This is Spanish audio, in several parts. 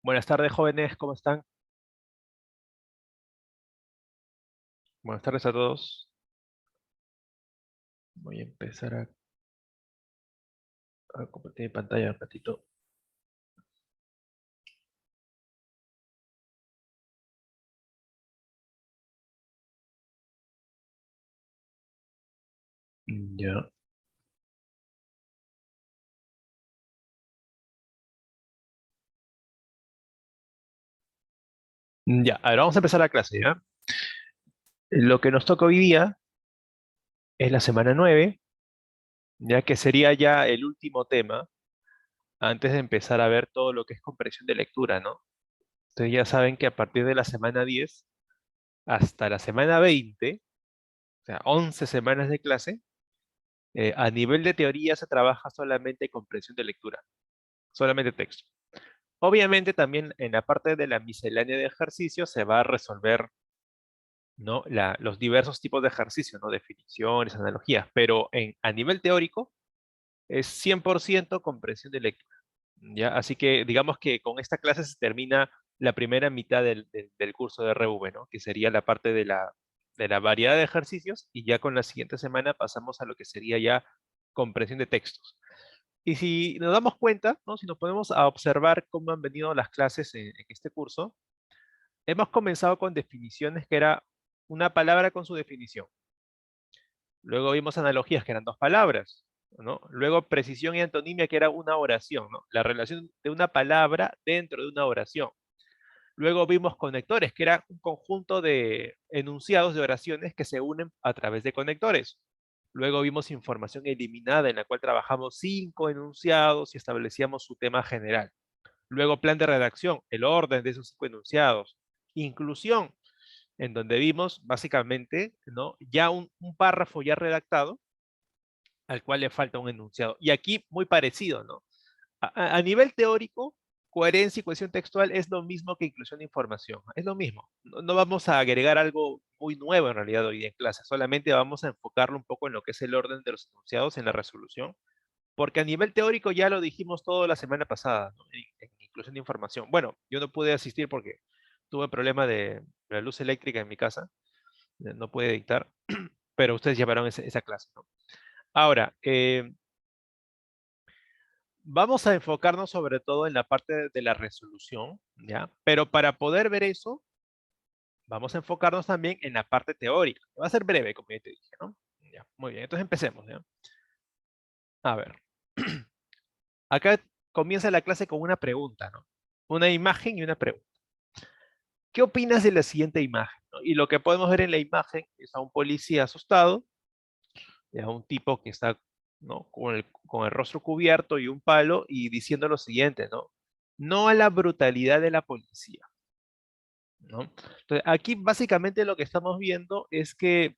Buenas tardes, jóvenes, ¿cómo están? Buenas tardes a todos. Voy a empezar a compartir mi pantalla un ratito. Ya. Ya, a ver, vamos a empezar la clase, ¿ya? Lo que nos toca hoy día es la semana 9, ya que sería ya el último tema antes de empezar a ver todo lo que es comprensión de lectura, ¿no? Entonces ya saben que a partir de la semana 10 hasta la semana 20, o sea, 11 semanas de clase, a nivel de teoría se trabaja solamente comprensión de lectura, solamente texto. Obviamente también en la parte de la miscelánea de ejercicios se va a resolver, ¿no? Los diversos tipos de ejercicios, ¿no? Definiciones, analogías, pero a nivel teórico es 100% comprensión de lectura, ¿ya? Así que digamos que con esta clase se termina la primera mitad del curso de RV, ¿no? Que sería la parte de la variedad de ejercicios, y ya con la siguiente semana pasamos a lo que sería ya comprensión de textos. Y si nos damos cuenta, ¿no? Si nos ponemos a observar cómo han venido las clases en este curso, hemos comenzado con definiciones que era una palabra con su definición. Luego vimos analogías que eran dos palabras, ¿no? Luego precisión y antonimia que era una oración, ¿no? La relación de una palabra dentro de una oración. Luego vimos conectores, que era un conjunto de enunciados de oraciones que se unen a través de conectores. Luego vimos información eliminada, en la cual trabajamos 5 enunciados y establecíamos su tema general. Luego plan de redacción, el orden de esos 5 enunciados. Inclusión, en donde vimos básicamente, ¿no? Ya un párrafo ya redactado al cual le falta un enunciado. Y aquí muy parecido, ¿no? A nivel teórico, coherencia y cohesión textual es lo mismo que inclusión de información. Es lo mismo. No vamos a agregar algo muy nuevo en realidad hoy en clase. Solamente vamos a enfocarlo un poco en lo que es el orden de los enunciados en la resolución. Porque a nivel teórico ya lo dijimos todo la semana pasada, ¿no? En inclusión de información. Bueno, yo no pude asistir porque tuve problema de la luz eléctrica en mi casa. No pude dictar, pero ustedes llevaron esa clase, ¿no? Ahora, vamos a enfocarnos sobre todo en la parte de la resolución, ¿ya? Pero para poder ver eso, vamos a enfocarnos también en la parte teórica. Va a ser breve, como ya te dije, ¿no? Ya, muy bien, entonces empecemos, ¿ya? A ver, acá comienza la clase con una pregunta, ¿no? Una imagen y una pregunta. ¿Qué opinas de la siguiente imagen? ¿No? Y lo que podemos ver en la imagen es a un policía asustado, a un tipo que está, ¿no? con el rostro cubierto y un palo y diciendo lo siguiente, ¿no? No a la brutalidad de la policía, ¿no? Entonces, aquí básicamente lo que estamos viendo es que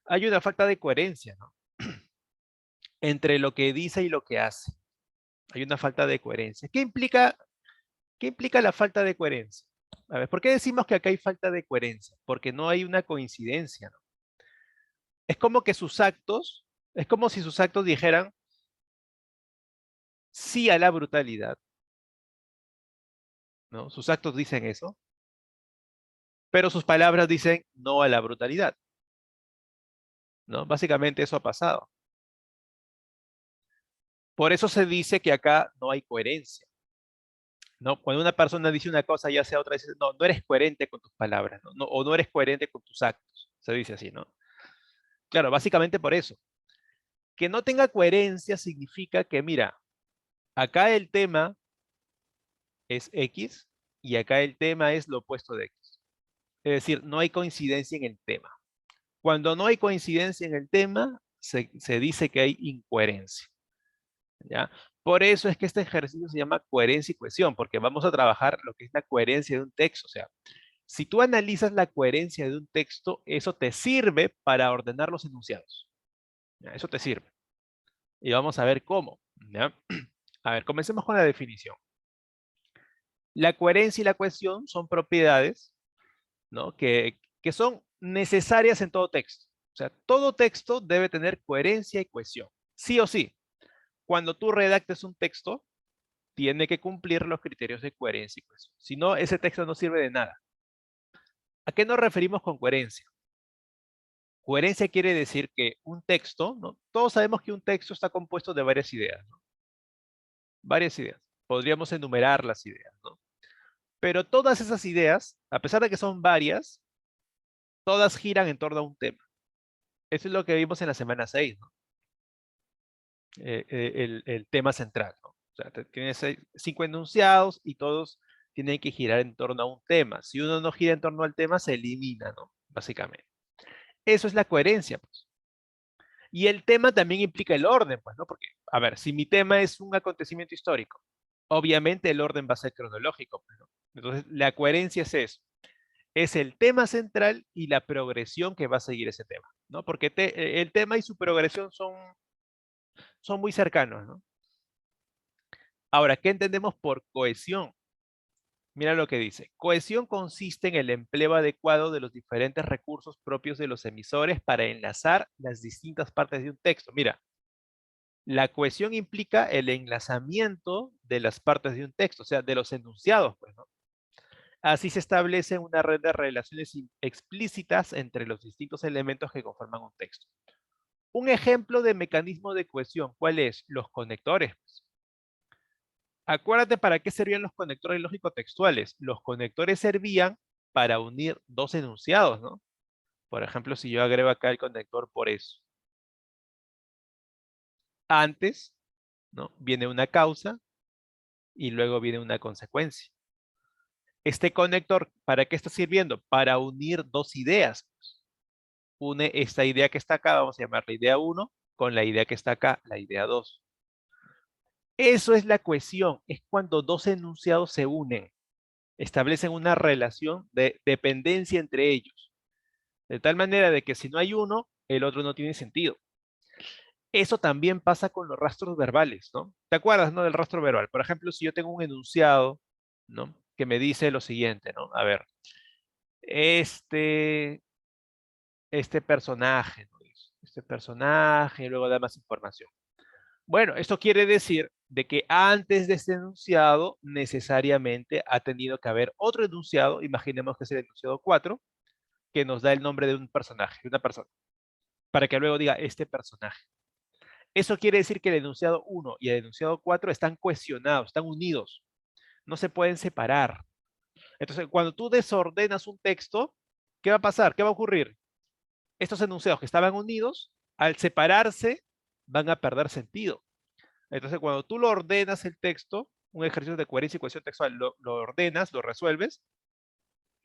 hay una falta de coherencia, ¿no? Entre lo que dice y lo que hace. Hay una falta de coherencia. ¿Qué implica la falta de coherencia? A ver, ¿por qué decimos que acá hay falta de coherencia? Porque no hay una coincidencia, ¿no? Es como que sus actos, es como si sus actos dijeran sí a la brutalidad, ¿no? Sus actos dicen eso, pero sus palabras dicen no a la brutalidad, ¿no? Básicamente eso ha pasado. Por eso se dice que acá no hay coherencia, ¿no? Cuando una persona dice una cosa y hace otra, dice, no, no eres coherente con tus palabras, ¿no? O no eres coherente con tus actos, se dice así, ¿no? Claro, básicamente por eso. Que no tenga coherencia significa que, mira, acá el tema es X y acá el tema es lo opuesto de X. Es decir, no hay coincidencia en el tema. Cuando no hay coincidencia en el tema, se dice que hay incoherencia, ¿ya? Por eso es que este ejercicio se llama coherencia y cohesión, porque vamos a trabajar lo que es la coherencia de un texto. O sea, si tú analizas la coherencia de un texto, eso te sirve para ordenar los enunciados, ¿ya? Eso te sirve. Y vamos a ver cómo, ¿ya? A ver, comencemos con la definición. La coherencia y la cohesión son propiedades, ¿no? que son necesarias en todo texto. O sea, todo texto debe tener coherencia y cohesión, sí o sí. Cuando tú redactes un texto, tiene que cumplir los criterios de coherencia y cohesión. Si no, ese texto no sirve de nada. ¿A qué nos referimos con coherencia? Coherencia quiere decir que un texto, ¿no? Todos sabemos que un texto está compuesto de varias ideas, ¿no? Varias ideas. Podríamos enumerar las ideas, ¿no? Pero todas esas ideas, a pesar de que son varias, todas giran en torno a un tema. Eso es lo que vimos en la semana 6, ¿no? El tema central, ¿no? O sea, tienes 5 enunciados y todos tienen que girar en torno a un tema. Si uno no gira en torno al tema, se elimina, ¿no? Básicamente. Eso es la coherencia, pues. Y el tema también implica el orden, pues, ¿no? Porque, a ver, si mi tema es un acontecimiento histórico, obviamente el orden va a ser cronológico, pues, ¿no? Entonces, la coherencia es eso. Es el tema central y la progresión que va a seguir ese tema, ¿no? Porque el tema y su progresión son muy cercanos, ¿no? Ahora, ¿qué entendemos por cohesión? Mira lo que dice. Cohesión consiste en el empleo adecuado de los diferentes recursos propios de los emisores para enlazar las distintas partes de un texto. Mira, la cohesión implica el enlazamiento de las partes de un texto, o sea, de los enunciados, pues, ¿no? Así se establece una red de relaciones explícitas entre los distintos elementos que conforman un texto. Un ejemplo de mecanismo de cohesión, ¿cuál es? Los conectores. Acuérdate para qué servían los conectores lógico-textuales. Los conectores servían para unir dos enunciados, ¿no? Por ejemplo, si yo agrego acá el conector por eso. Antes, ¿no? Viene una causa y luego viene una consecuencia. Este conector, ¿para qué está sirviendo? Para unir dos ideas. Une esta idea que está acá, vamos a llamarla idea 1, con la idea que está acá, la idea 2. Eso es la cohesión, es cuando dos enunciados se unen, establecen una relación de dependencia entre ellos, de tal manera de que si no hay uno, el otro no tiene sentido. Eso también pasa con los rastros verbales, ¿no? ¿Te acuerdas, no, del rastro verbal? Por ejemplo, si yo tengo un enunciado, ¿no? Que me dice lo siguiente, ¿no? A ver, este, este personaje, ¿no? Este personaje, y luego da más información. Bueno, esto quiere decir de que antes de este enunciado necesariamente ha tenido que haber otro enunciado, imaginemos que es el enunciado 4, que nos da el nombre de un personaje, de una persona, para que luego diga este personaje. Eso quiere decir que el enunciado 1 y el enunciado 4 están cohesionados, están unidos, no se pueden separar. Entonces, cuando tú desordenas un texto, ¿qué va a pasar? ¿Qué va a ocurrir? Estos enunciados que estaban unidos, al separarse, van a perder sentido. Entonces, cuando tú lo ordenas el texto, un ejercicio de coherencia y cohesión textual, lo ordenas, lo resuelves,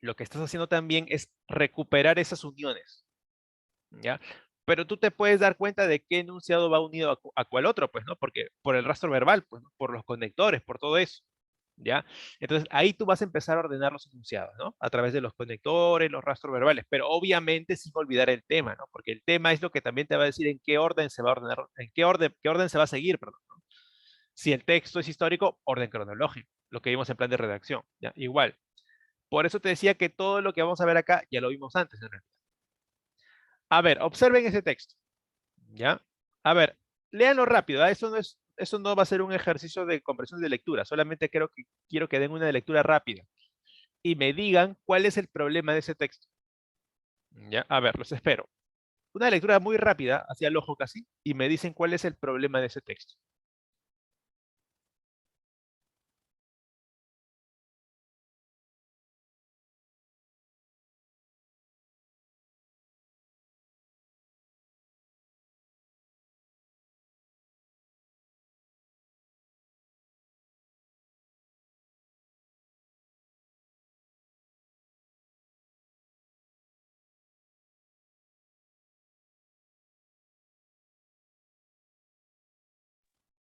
lo que estás haciendo también es recuperar esas uniones, ¿ya? Pero tú te puedes dar cuenta de qué enunciado va unido a cuál otro, pues, ¿no? Porque por el rastro verbal, pues, ¿no? Por los conectores, por todo eso, ¿ya? Entonces, ahí tú vas a empezar a ordenar los enunciados, ¿no? A través de los conectores, los rastros verbales, pero obviamente sin olvidar el tema, ¿no? Porque el tema es lo que también te va a decir en qué orden se va a ordenar, en qué orden se va a seguir, perdón, ¿no? Si el texto es histórico, orden cronológico, lo que vimos en plan de redacción, ¿ya? Igual. Por eso te decía que todo lo que vamos a ver acá ya lo vimos antes, en realidad. A ver, observen ese texto, ¿ya? A ver, léanlo rápido, ¿ah? Eso no va a ser un ejercicio de comprensión de lectura, solamente quiero que den una de lectura rápida y me digan cuál es el problema de ese texto. ¿Ya? A ver, los espero. Una lectura muy rápida, hacia el ojo casi, y me dicen cuál es el problema de ese texto.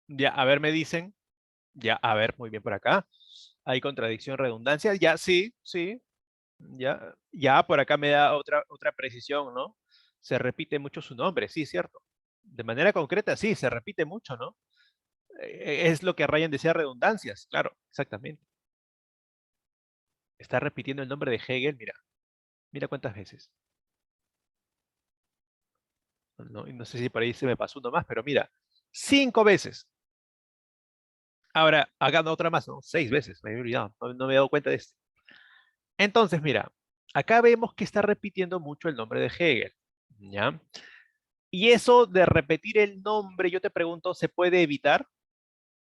Ya, a ver, me dicen. Ya, a ver, muy bien por acá. Hay contradicción, redundancia. Ya, sí, sí. Ya por acá me da otra precisión, ¿no? Se repite mucho su nombre, sí, cierto. De manera concreta, sí, se repite mucho, ¿no? Es lo que Ryan decía, redundancias, claro, exactamente. Está repitiendo el nombre de Hegel, mira, mira cuántas veces. No, y no sé si por ahí se me pasó uno más, pero mira, 5 veces. Ahora, hagan otra más, ¿no? 6 veces, me había olvidado, no me he dado cuenta de esto. Entonces, mira, acá vemos que está repitiendo mucho el nombre de Hegel, ¿ya? Y eso de repetir el nombre, yo te pregunto, ¿se puede evitar?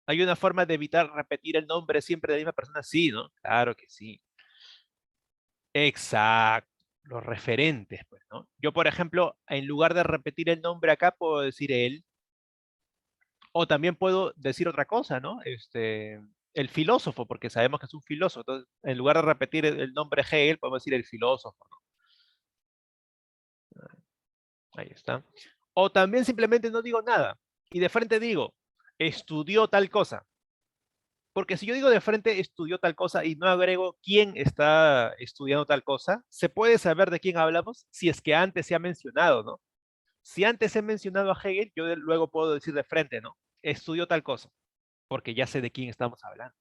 ¿Hay una forma de evitar repetir el nombre siempre de la misma persona? Sí, ¿no? Claro que sí. Exacto. Los referentes, pues, ¿no? Yo, por ejemplo, en lugar de repetir el nombre acá, puedo decir él, o también puedo decir otra cosa, ¿no? El filósofo, porque sabemos que es un filósofo. Entonces, en lugar de repetir el nombre Hegel, podemos decir el filósofo, ¿no? Ahí está. O también simplemente no digo nada y de frente digo, estudió tal cosa. Porque si yo digo de frente estudió tal cosa y no agrego quién está estudiando tal cosa, se puede saber de quién hablamos si es que antes se ha mencionado, ¿no? Si antes he mencionado a Hegel, yo luego puedo decir de frente, ¿no? Estudió tal cosa, porque ya sé de quién estamos hablando.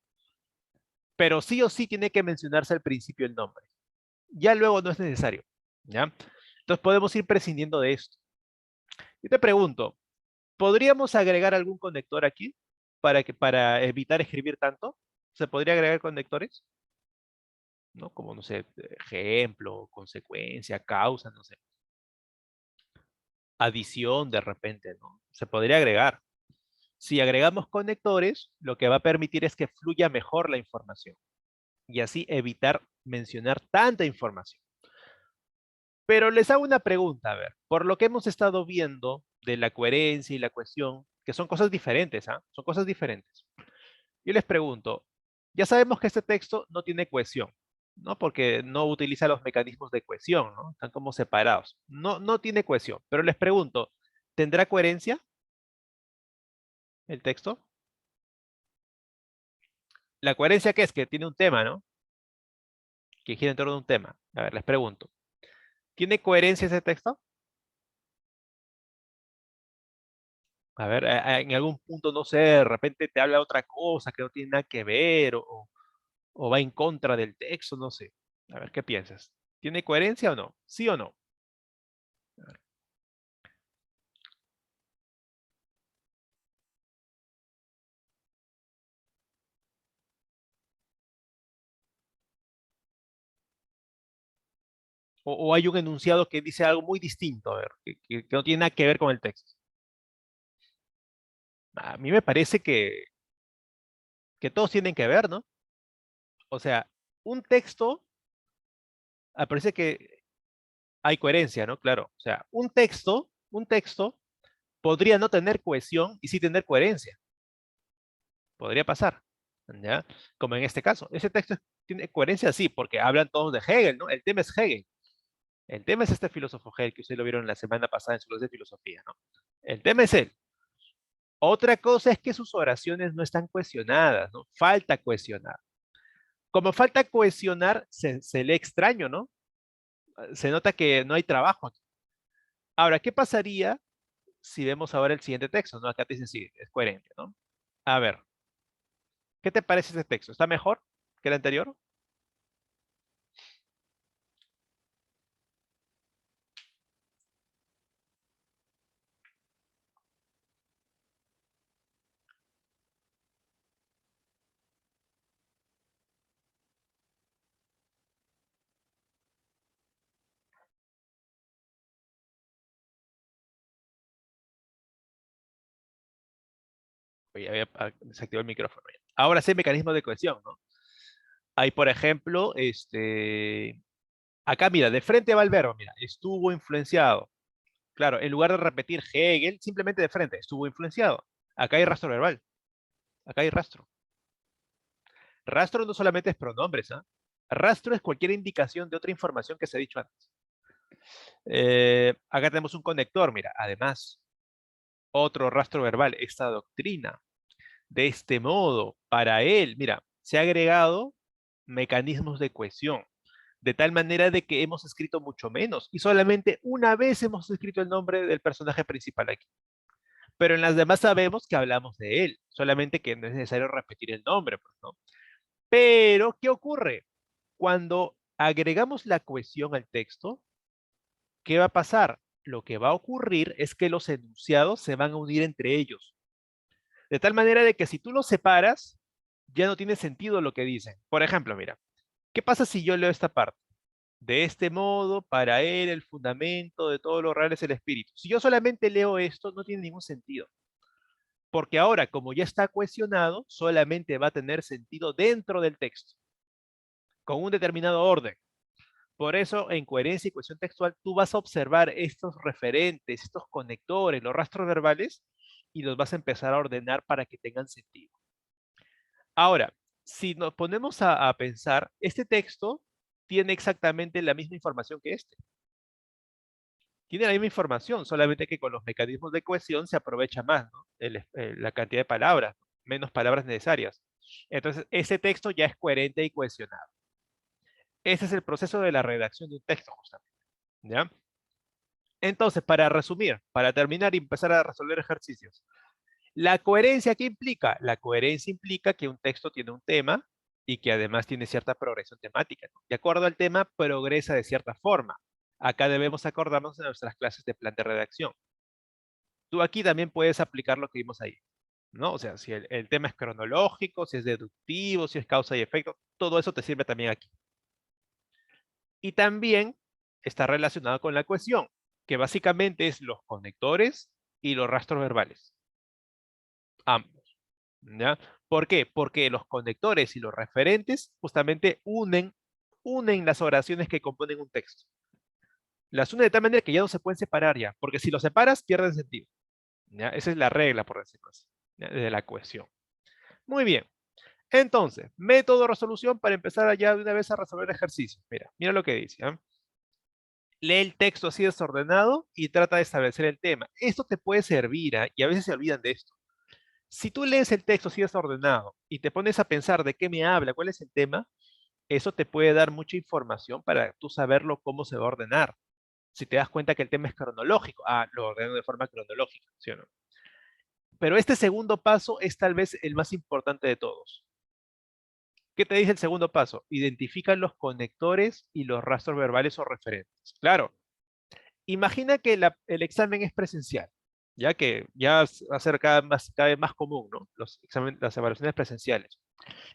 Pero sí o sí tiene que mencionarse al principio el nombre. Ya luego no es necesario, ¿ya? Entonces podemos ir prescindiendo de esto. Yo te pregunto, ¿podríamos agregar algún conector aquí para evitar escribir tanto? ¿Se podría agregar conectores? ¿No? Como, no sé, ejemplo, consecuencia, causa, no sé. Adición de repente, ¿no? Se podría agregar. Si agregamos conectores, lo que va a permitir es que fluya mejor la información y así evitar mencionar tanta información. Pero les hago una pregunta, a ver, por lo que hemos estado viendo de la coherencia y la cohesión, que son cosas diferentes, ¿ah? Son cosas diferentes. Yo les pregunto, ya sabemos que este texto no tiene cohesión, ¿no? Porque no utiliza los mecanismos de cohesión, ¿no? Están como separados. No tiene cohesión, pero les pregunto, ¿tendrá coherencia el texto? La coherencia, ¿qué es? Que tiene un tema, ¿no? Que gira en torno a un tema. A ver, les pregunto, ¿tiene coherencia ese texto? A ver, en algún punto, no sé, de repente te habla otra cosa que no tiene nada que ver o va en contra del texto, no sé. A ver, ¿qué piensas? ¿Tiene coherencia o no? ¿Sí o no? O hay un enunciado que dice algo muy distinto, a ver, que no tiene nada que ver con el texto. A mí me parece que todos tienen que ver, ¿no? O sea, un texto, parece que hay coherencia, ¿no? Claro. O sea, un texto podría no tener cohesión y sí tener coherencia. Podría pasar, ¿ya? Como en este caso. Ese texto tiene coherencia, sí, porque hablan todos de Hegel, ¿no? El tema es Hegel. El tema es este filósofo Hegel que ustedes lo vieron la semana pasada en su clase de filosofía, ¿no? El tema es él. Otra cosa es que sus oraciones no están cohesionadas, ¿no? Falta cohesionar. Como falta cohesionar, se lee extraño, ¿no? Se nota que no hay trabajo aquí. Ahora, ¿qué pasaría si vemos ahora el siguiente texto, ¿no? Acá te dice sí, es coherente, ¿no? A ver, ¿qué te parece este texto? ¿Está mejor que el anterior? Oye, desactivado el micrófono. Ahora sí, mecanismos de cohesión, ¿no? Hay, por ejemplo, acá mira, de frente va el verbo, mira, estuvo influenciado. Claro, en lugar de repetir Hegel, simplemente de frente, estuvo influenciado. Acá hay rastro verbal, acá hay rastro. Rastro no solamente es pronombres, ¿ah? Rastro es cualquier indicación de otra información que se ha dicho antes. Acá tenemos un conector, mira, además, otro rastro verbal, esta doctrina. De este modo, para él, mira, se ha agregado mecanismos de cohesión, de tal manera de que hemos escrito mucho menos y solamente una vez hemos escrito el nombre del personaje principal aquí. Pero en las demás sabemos que hablamos de él, solamente que no es necesario repetir el nombre, pues, ¿no? Pero, ¿qué ocurre? Cuando agregamos la cohesión al texto, ¿qué va a pasar? Lo que va a ocurrir es que los enunciados se van a unir entre ellos. De tal manera de que si tú los separas, ya no tiene sentido lo que dicen. Por ejemplo, mira, ¿qué pasa si yo leo esta parte? De este modo, para él el fundamento de todo lo real es el espíritu. Si yo solamente leo esto, no tiene ningún sentido. Porque ahora, como ya está cuestionado, solamente va a tener sentido dentro del texto, con un determinado orden. Por eso, en coherencia y cohesión textual, tú vas a observar estos referentes, estos conectores, los rastros verbales, y los vas a empezar a ordenar para que tengan sentido. Ahora, si nos ponemos a pensar, este texto tiene exactamente la misma información que este. Tiene la misma información, solamente que con los mecanismos de cohesión se aprovecha más, ¿no? La cantidad de palabras, menos palabras necesarias. Entonces, ese texto ya es coherente y cohesionado. Ese es el proceso de la redacción de un texto, justamente. ¿Ya? Entonces, para resumir, para terminar y empezar a resolver ejercicios, ¿la coherencia qué implica? La coherencia implica que un texto tiene un tema y que además tiene cierta progresión temática, ¿no? De acuerdo al tema, progresa de cierta forma. Acá debemos acordarnos de nuestras clases de plan de redacción. Tú aquí también puedes aplicar lo que vimos ahí, ¿no? O sea, si el tema es cronológico, si es deductivo, si es causa y efecto, todo eso te sirve también aquí. Y también está relacionado con la cohesión, que básicamente es los conectores y los rastros verbales, ambos, ¿ya? ¿Por qué? Porque los conectores y los referentes justamente unen las oraciones que componen un texto. Las unen de tal manera que ya no se pueden separar ya, porque si los separas pierden sentido, ¿ya? Esa es la regla, por decirlo así, ¿ya? De la cohesión. Muy bien. Entonces, método de resolución para empezar ya de una vez a resolver ejercicios. Mira lo que dice, ¿ah? Lee el texto así desordenado y trata de establecer el tema. Esto te puede servir, ¿ah? Y a veces se olvidan de esto. Si tú lees el texto así desordenado y te pones a pensar de qué me habla, cuál es el tema, eso te puede dar mucha información para tú saberlo cómo se va a ordenar. Si te das cuenta que el tema es cronológico, lo ordeno de forma cronológica, ¿sí o no? Pero este segundo paso es tal vez el más importante de todos. ¿Qué te dice el segundo paso? Identifica los conectores y los rastros verbales o referentes. Claro, imagina que el examen es presencial, ya que ya va a ser cada vez más común, ¿no? Las evaluaciones presenciales.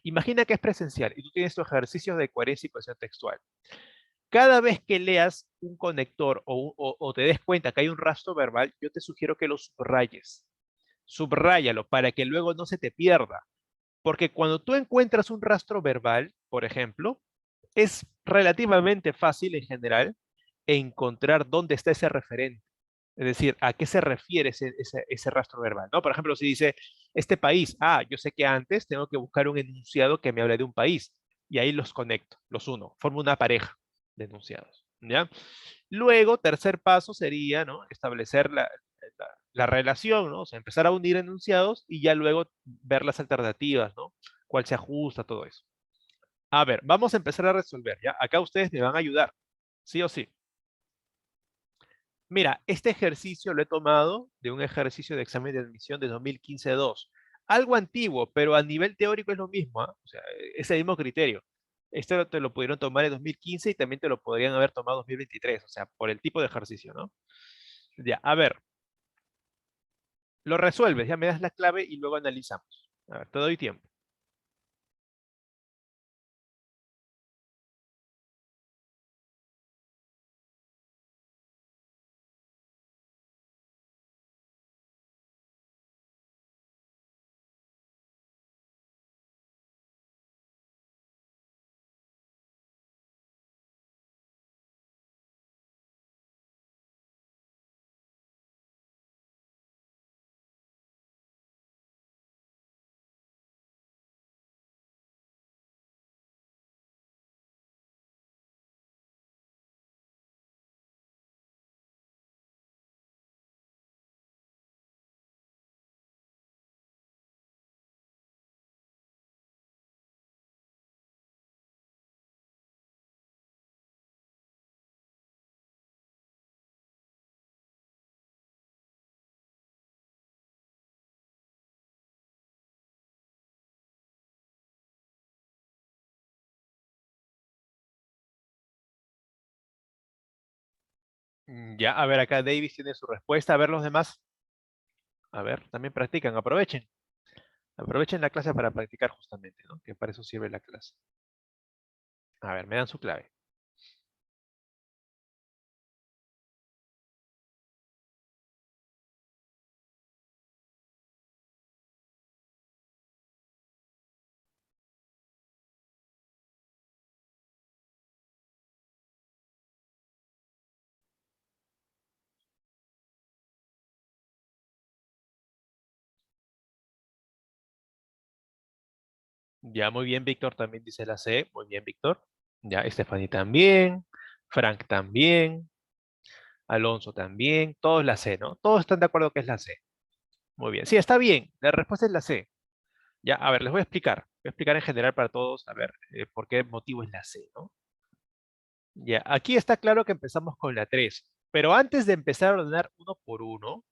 Imagina que es presencial y tú tienes tus ejercicios de coherencia y cohesión textual. Cada vez que leas un conector o te des cuenta que hay un rastro verbal, yo te sugiero que lo subrayes. Subráyalo para que luego no se te pierda. Porque cuando tú encuentras un rastro verbal, por ejemplo, es relativamente fácil en general encontrar dónde está ese referente. Es decir, a qué se refiere ese rastro verbal, ¿no? Por ejemplo, si dice este país, yo sé que antes tengo que buscar un enunciado que me hable de un país y ahí los conecto, los uno, formo una pareja de enunciados, ¿ya? Luego, tercer paso sería, ¿no? Establecer la relación, ¿no? O sea, empezar a unir enunciados y ya luego ver las alternativas, ¿no? Cuál se ajusta, todo eso. A ver, vamos a empezar a resolver, ¿ya? Acá ustedes me van a ayudar, sí o sí. Mira, este ejercicio lo he tomado de un ejercicio de examen de admisión de 2015-2. Algo antiguo, pero a nivel teórico es lo mismo, ¿ah? O sea, es el mismo criterio. Este te lo pudieron tomar en 2015 y también te lo podrían haber tomado en 2023, o sea, por el tipo de ejercicio, ¿no? Ya, a ver, lo resuelves, ya me das la clave y luego analizamos. A ver, te doy tiempo. Ya, a ver, acá Davis tiene su respuesta. A ver los demás. A ver, también practican, aprovechen. Aprovechen la clase para practicar justamente, ¿no? Que para eso sirve la clase. A ver, me dan su clave. Ya, muy bien, Víctor también dice la C. Muy bien, Víctor. Ya, Stephanie también. Frank también. Alonso también. Todos la C, ¿no? Todos están de acuerdo que es la C. Muy bien. Sí, está bien. La respuesta es la C. Ya, a ver, les voy a explicar. Voy a explicar en general para todos, a ver, por qué motivo es la C, ¿no? Ya, aquí está claro que empezamos con la 3. Pero antes de empezar a ordenar uno por uno,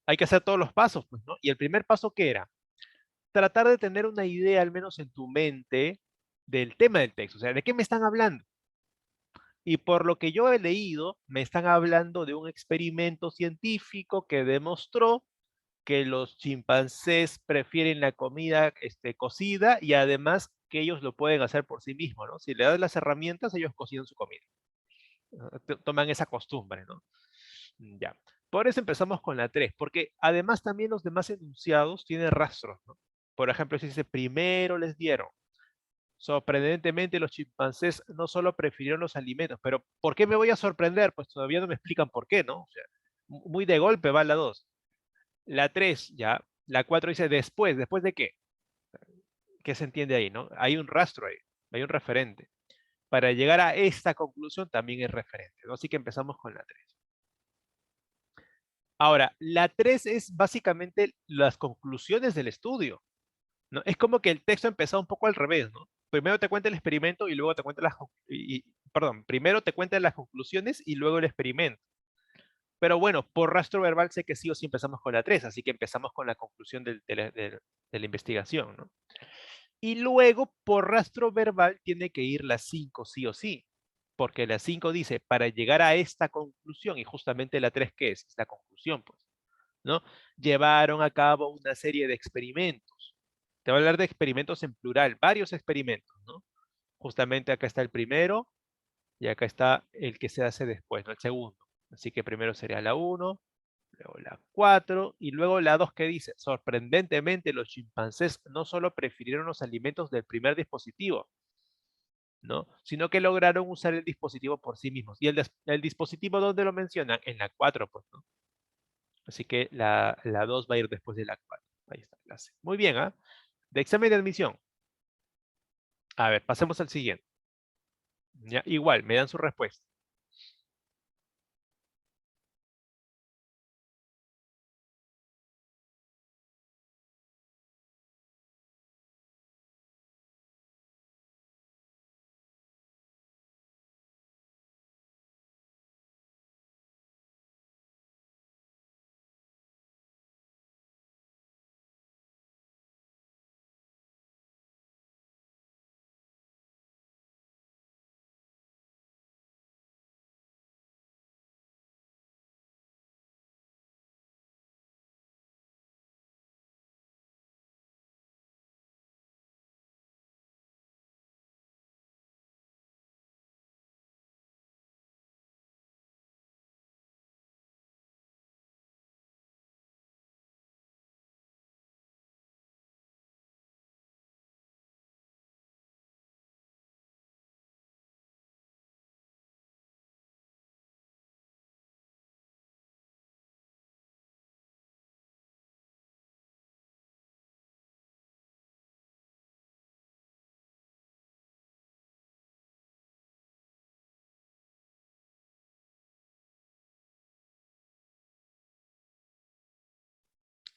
hay que hacer todos los pasos, pues, ¿no? Y el primer paso, ¿qué era? Tratar de tener una idea, al menos en tu mente, del tema del texto, o sea, ¿de qué me están hablando? Y por lo que yo he leído, me están hablando de un experimento científico que demostró que los chimpancés prefieren la comida cocida y además que ellos lo pueden hacer por sí mismos, ¿no? Si le das las herramientas, ellos cocinan su comida. Toman esa costumbre, ¿no? Ya. Por eso empezamos con la 3, porque además también los demás enunciados tienen rastros, ¿no? Por ejemplo, si dice primero les dieron. Sorprendentemente, los chimpancés no solo prefirieron los alimentos, pero ¿por qué me voy a sorprender? Pues todavía no me explican por qué, ¿no? O sea, muy de golpe va la 2. La 3, ya. La 4 dice después. ¿Después de qué? ¿Qué se entiende ahí, no? Hay un rastro ahí, hay un referente. Para llegar a esta conclusión también es referente, ¿no? Así que empezamos con la 3. Ahora, la 3 es básicamente las conclusiones del estudio, ¿no? Es como que el texto empezó un poco al revés, ¿no? Primero te cuenta el experimento y luego te cuenta perdón, primero te cuenta las conclusiones y luego el experimento. Pero bueno, por rastro verbal sé que sí o sí empezamos con la 3, así que empezamos con la conclusión de la investigación, ¿no? Y luego, por rastro verbal, tiene que ir la 5 sí o sí, porque la 5 dice, para llegar a esta conclusión, y justamente la 3 ¿qué es? Es la conclusión, pues, ¿no? Llevaron a cabo una serie de experimentos. Te voy a hablar de experimentos en plural, varios experimentos, ¿no? Justamente acá está el primero y acá está el que se hace después, ¿no? El segundo. Así que primero sería la 1, luego la 4 y luego la 2 que dice, sorprendentemente los chimpancés no solo prefirieron los alimentos del primer dispositivo, ¿no? Sino que lograron usar el dispositivo por sí mismos. ¿Y el dispositivo dónde lo mencionan? En la 4, pues, ¿no? Así que la 2 va a ir después de la 4. Ahí está, la C. Muy bien, ¿ah? De examen de admisión. A ver, pasemos al siguiente. Ya, igual, me dan su respuesta.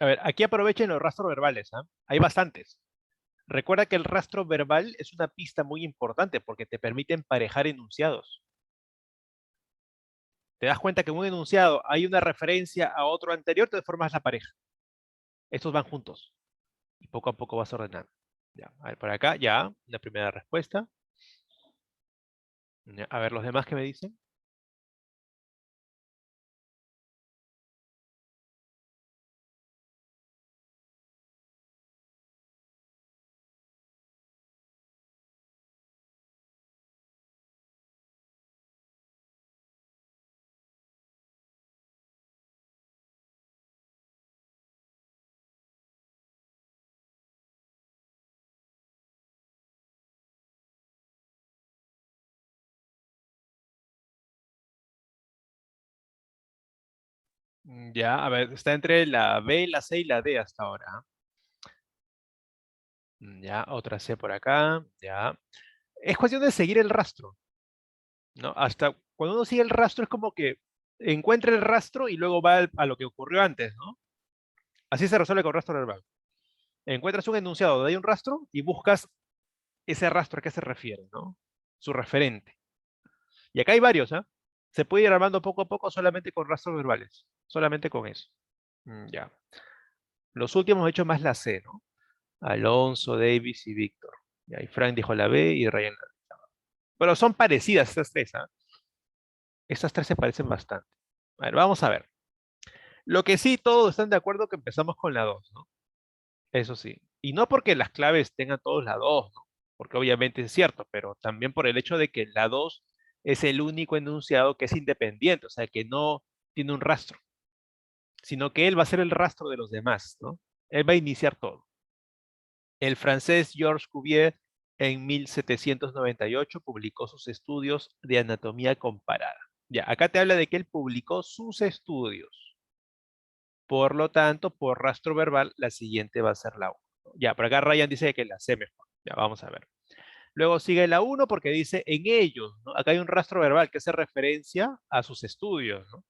A ver, aquí aprovechen los rastros verbales, ¿ah? Hay bastantes. Recuerda que el rastro verbal es una pista muy importante porque te permite emparejar enunciados. Te das cuenta que en un enunciado hay una referencia a otro anterior, te formas la pareja. Estos van juntos y poco a poco vas ordenando. Ya, a ver, por acá, ya, una primera respuesta. Ya, a ver, los demás que me dicen. Ya, a ver, está entre la B, la C y la D hasta ahora. ¿Ah? Ya, otra C por acá. Ya. Es cuestión de seguir el rastro, ¿no? Hasta cuando uno sigue el rastro es como que encuentra el rastro y luego va a lo que ocurrió antes, ¿no? Así se resuelve con rastro verbal. Encuentras un enunciado donde hay un rastro y buscas ese rastro a qué se refiere, ¿no? Su referente. Y acá hay varios, ¿ah? Se puede ir armando poco a poco solamente con rastros verbales. Solamente con eso. Ya. Los últimos he hecho más la C, ¿no? Alonso, Davis y Víctor. Y ahí Frank dijo la B y Ryan la D. Pero son parecidas estas tres, ¿ah? Estas tres se parecen bastante. A ver, vamos a ver. Lo que sí, todos están de acuerdo que empezamos con la 2, ¿no? Eso sí. Y no porque las claves tengan todos la 2, ¿no? Porque obviamente es cierto, pero también por el hecho de que la 2 es el único enunciado que es independiente, o sea, que no tiene un rastro, sino que él va a ser el rastro de los demás, ¿no? Él va a iniciar todo. El francés Georges Cuvier en 1798 publicó sus estudios de anatomía comparada. Ya, acá te habla de que él publicó sus estudios. Por lo tanto, por rastro verbal, la siguiente va a ser la 1. Ya, por acá Ryan dice que la C mejor. Ya, vamos a ver. Luego sigue la 1 porque dice en ellos, ¿no? Acá hay un rastro verbal que hace referencia a sus estudios, ¿no?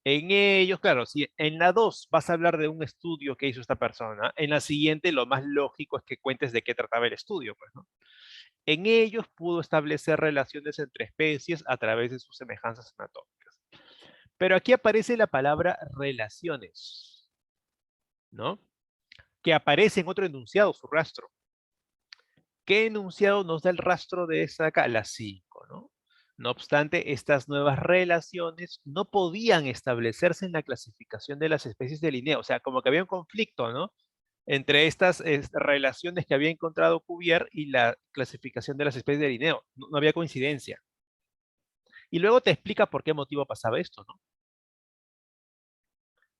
En ellos, claro, si en la 2 vas a hablar de un estudio que hizo esta persona, en la siguiente lo más lógico es que cuentes de qué trataba el estudio, pues, ¿no? En ellos pudo establecer relaciones entre especies a través de sus semejanzas anatómicas. Pero aquí aparece la palabra relaciones, ¿no? Que aparece en otro enunciado, su rastro. ¿Qué enunciado nos da el rastro de esa acá? La 5, ¿no? No obstante, estas nuevas relaciones no podían establecerse en la clasificación de las especies de Linneo. O sea, como que había un conflicto, ¿no? Entre estas relaciones que había encontrado Cuvier y la clasificación de las especies de Linneo. No, no había coincidencia. Y luego te explica por qué motivo pasaba esto, ¿no?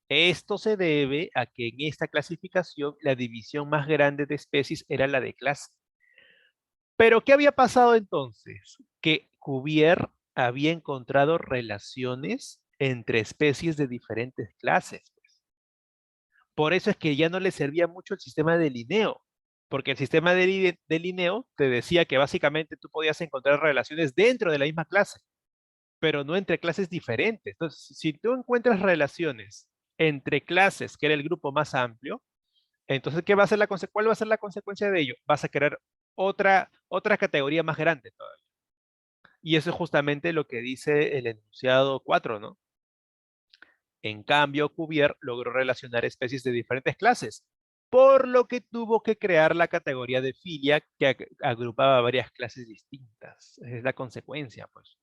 Esto se debe a que en esta clasificación la división más grande de especies era la de clase. Pero, ¿qué había pasado entonces? Que Cuvier había encontrado relaciones entre especies de diferentes clases. Por eso es que ya no le servía mucho el sistema de Linneo, porque el sistema de Linneo te decía que básicamente tú podías encontrar relaciones dentro de la misma clase, pero no entre clases diferentes. Entonces, si tú encuentras relaciones entre clases, que era el grupo más amplio, entonces, ¿qué va a ser ¿cuál va a ser la consecuencia de ello? Vas a crear otra categoría más grande todavía. Y eso es justamente lo que dice el enunciado 4, ¿no? En cambio, Cuvier logró relacionar especies de diferentes clases, por lo que tuvo que crear la categoría de filia que agrupaba varias clases distintas. Esa es la consecuencia, pues.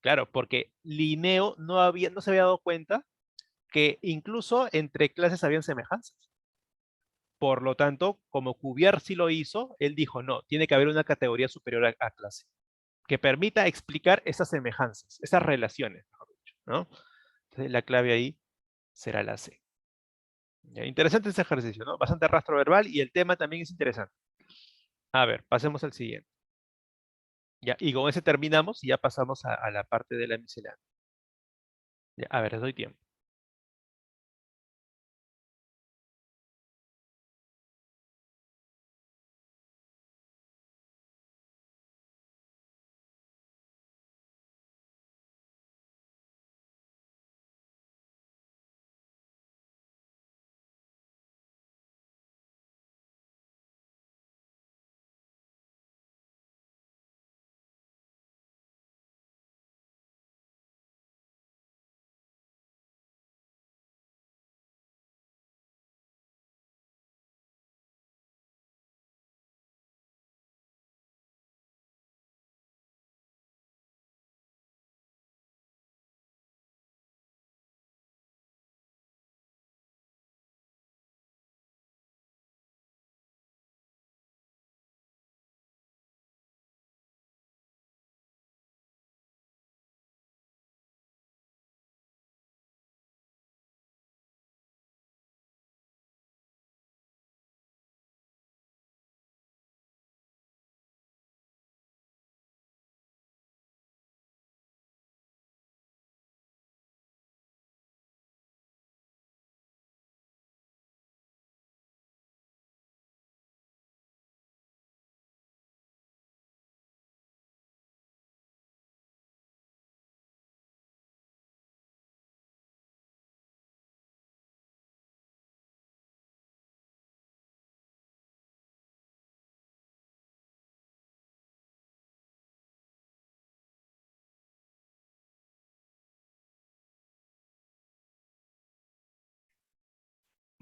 Claro, porque Linneo no se había dado cuenta que incluso entre clases habían semejanzas. Por lo tanto, como Cuvier sí lo hizo, él dijo, no, tiene que haber una categoría superior a clase, que permita explicar esas semejanzas, esas relaciones, mejor dicho, ¿no? Entonces, la clave ahí será la C. Ya, interesante ese ejercicio, ¿no? Bastante rastro verbal y el tema también es interesante. A ver, pasemos al siguiente. Ya, y con ese terminamos y ya pasamos a la parte de la miscelánea. Ya, a ver, les doy tiempo.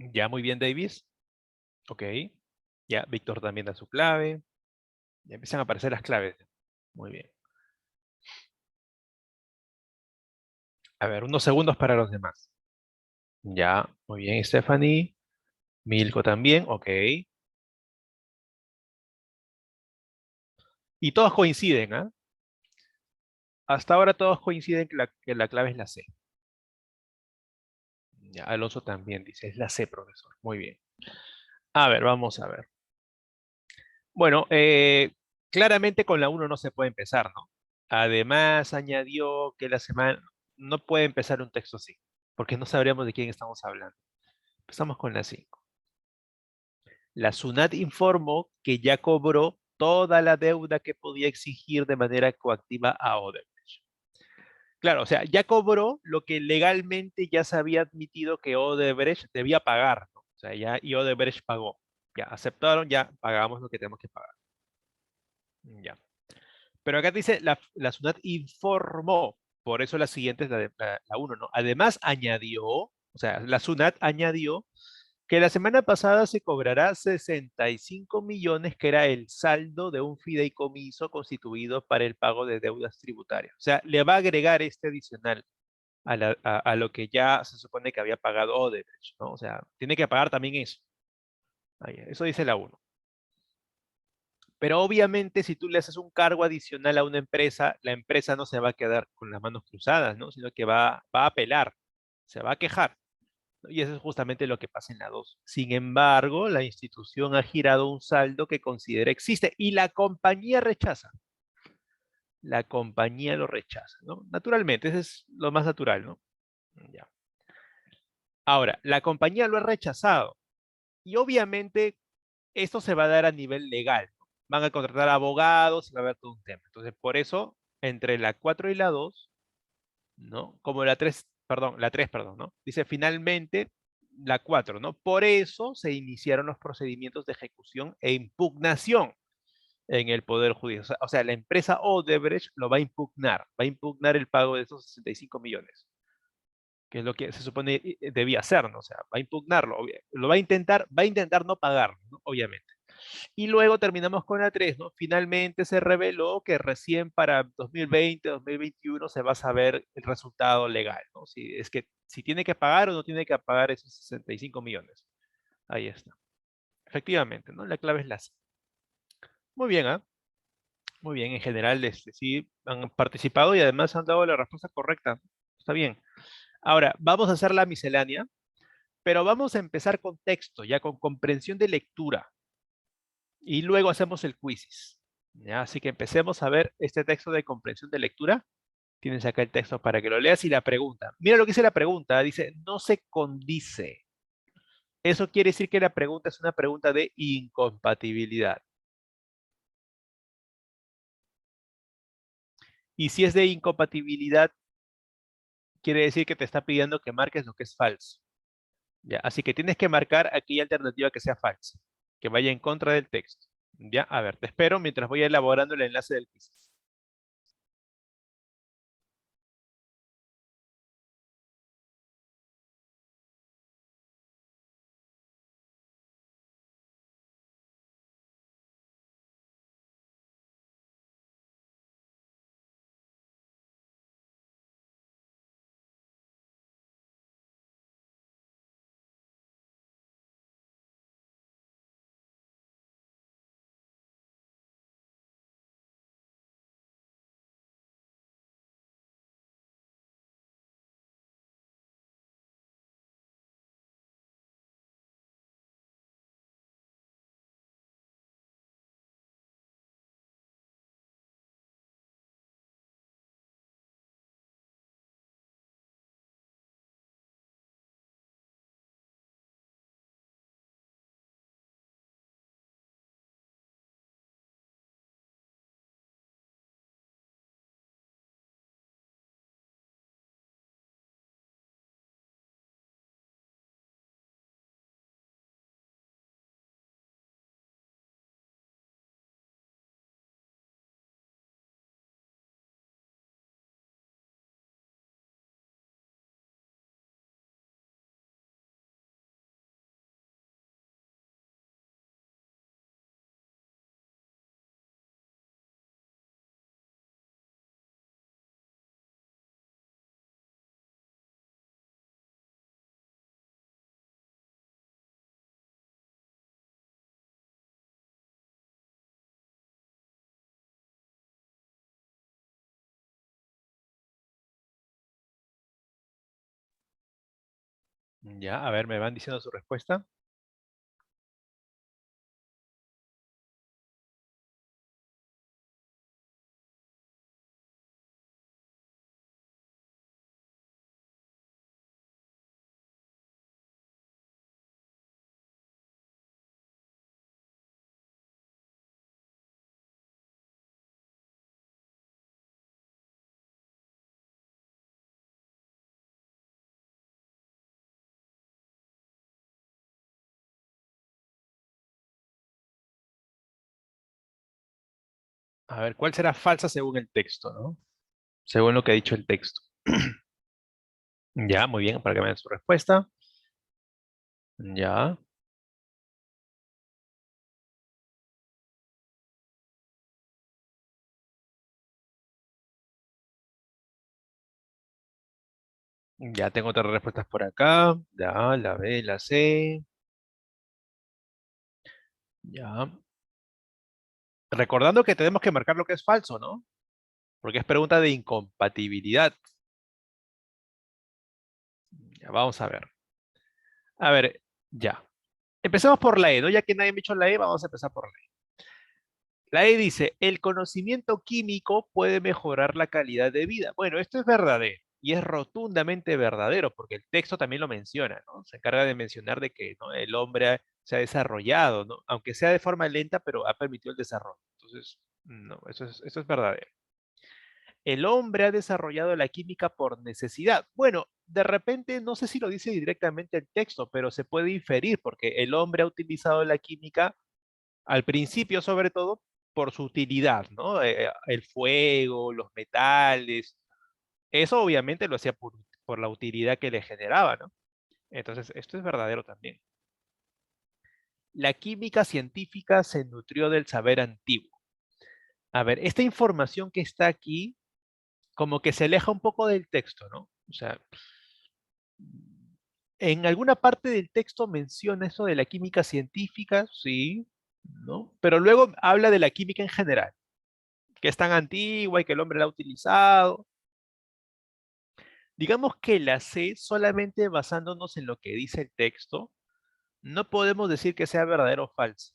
Ya, muy bien, Davis. Ok. Ya, Víctor también da su clave. Ya empiezan a aparecer las claves. Muy bien. A ver, unos segundos para los demás. Ya, muy bien, Stephanie. Milko también, ok. Y todos coinciden, ¿ah? Hasta ahora todos coinciden que la clave es la C. Ya, Alonso también dice, es la C, profesor. Muy bien. A ver, vamos a ver. Bueno, claramente con la uno no se puede empezar, ¿no? Además, añadió que la semana no puede empezar un texto así, porque no sabríamos de quién estamos hablando. Empezamos con la 5. La SUNAT informó que ya cobró toda la deuda que podía exigir de manera coactiva a Odebrecht. Claro, o sea, ya cobró lo que legalmente ya se había admitido que Odebrecht debía pagar, ¿no? O sea, ya y Odebrecht pagó. Ya aceptaron, ya pagamos lo que tenemos que pagar. Ya. Pero acá dice, la SUNAT informó, por eso la siguiente es la 1, ¿no? Además añadió, o sea, la SUNAT añadió que la semana pasada se cobrará 65 millones, que era el saldo de un fideicomiso constituido para el pago de deudas tributarias. O sea, le va a agregar este adicional a lo que ya se supone que había pagado Odebrecht, ¿no? O sea, tiene que pagar también eso. Ahí, eso dice la 1. Pero obviamente si tú le haces un cargo adicional a una empresa, la empresa no se va a quedar con las manos cruzadas, ¿no? Sino que va a apelar, se va a quejar, ¿no? Y eso es justamente lo que pasa en la 2. Sin embargo, la institución ha girado un saldo que considera existe y la compañía rechaza. La compañía lo rechaza, ¿no? Naturalmente, eso es lo más natural, ¿no? Ya. Ahora, la compañía lo ha rechazado y obviamente esto se va a dar a nivel legal, ¿no? Van a contratar abogados y va a haber todo un tema. Entonces, por eso, entre la 4 y la 2, ¿no? Como la 3, perdón, la 3, perdón, ¿no? Dice finalmente la 4, ¿no? Por eso se iniciaron los procedimientos de ejecución e impugnación en el Poder Judicial. O sea, la empresa Odebrecht lo va a impugnar el pago de esos 65 millones, que es lo que se supone debía hacer, ¿no? O sea, va a impugnarlo, lo va a intentar no pagarlo, ¿no? Obviamente. Y luego terminamos con la 3, ¿no? Finalmente se reveló que recién para 2020, 2021 se va a saber el resultado legal, ¿no? Si es que si tiene que pagar o no tiene que pagar esos 65 millones. Ahí está. Efectivamente, ¿no? La clave es la C. Muy bien, ¿ah? Muy bien, en general, sí han participado y además han dado la respuesta correcta. Está bien. Ahora, vamos a hacer la miscelánea, pero vamos a empezar con texto, ya con comprensión de lectura. Y luego hacemos el quizzes. ¿Ya? Así que empecemos a ver este texto de comprensión de lectura. Tienes acá el texto para que lo leas y la pregunta. Mira lo que dice la pregunta. Dice, no se condice. Eso quiere decir que la pregunta es una pregunta de incompatibilidad. Y si es de incompatibilidad, quiere decir que te está pidiendo que marques lo que es falso. ¿Ya? Así que tienes que marcar aquella alternativa que sea falsa, que vaya en contra del texto. ¿Ya? A ver, te espero mientras voy elaborando el enlace del quiz. Ya, a ver, me van diciendo su respuesta. A ver, ¿cuál será falsa según el texto, no? Según lo que ha dicho el texto. Ya, muy bien, para que me den su respuesta. Ya, ya tengo otras respuestas por acá. Ya, la B, la C. Ya. Recordando que tenemos que marcar lo que es falso, ¿no? Porque es pregunta de incompatibilidad. Ya, vamos a ver. A ver, ya. Empecemos por la E, ¿no? Ya que nadie me ha dicho la E, vamos a empezar por la E. La E dice, el conocimiento químico puede mejorar la calidad de vida. Bueno, esto es verdadero y es rotundamente verdadero porque el texto también lo menciona, ¿no? Se encarga de mencionar de que, ¿no?, el hombre se ha desarrollado, ¿no? Aunque sea de forma lenta, pero ha permitido el desarrollo. Entonces, no, eso es verdadero. El hombre ha desarrollado la química por necesidad. Bueno, de repente, no sé si lo dice directamente el texto, pero se puede inferir porque el hombre ha utilizado la química al principio, sobre todo, por su utilidad, ¿no? El fuego, los metales, eso obviamente lo hacía por la utilidad que le generaba, ¿no? Entonces, esto es verdadero también. La química científica se nutrió del saber antiguo. A ver, esta información que está aquí, como que se aleja un poco del texto, ¿no? O sea, en alguna parte del texto menciona eso de la química científica, sí, ¿no? Pero luego habla de la química en general, que es tan antigua y que el hombre la ha utilizado. Digamos que la C, solamente basándonos en lo que dice el texto, no podemos decir que sea verdadero o falso,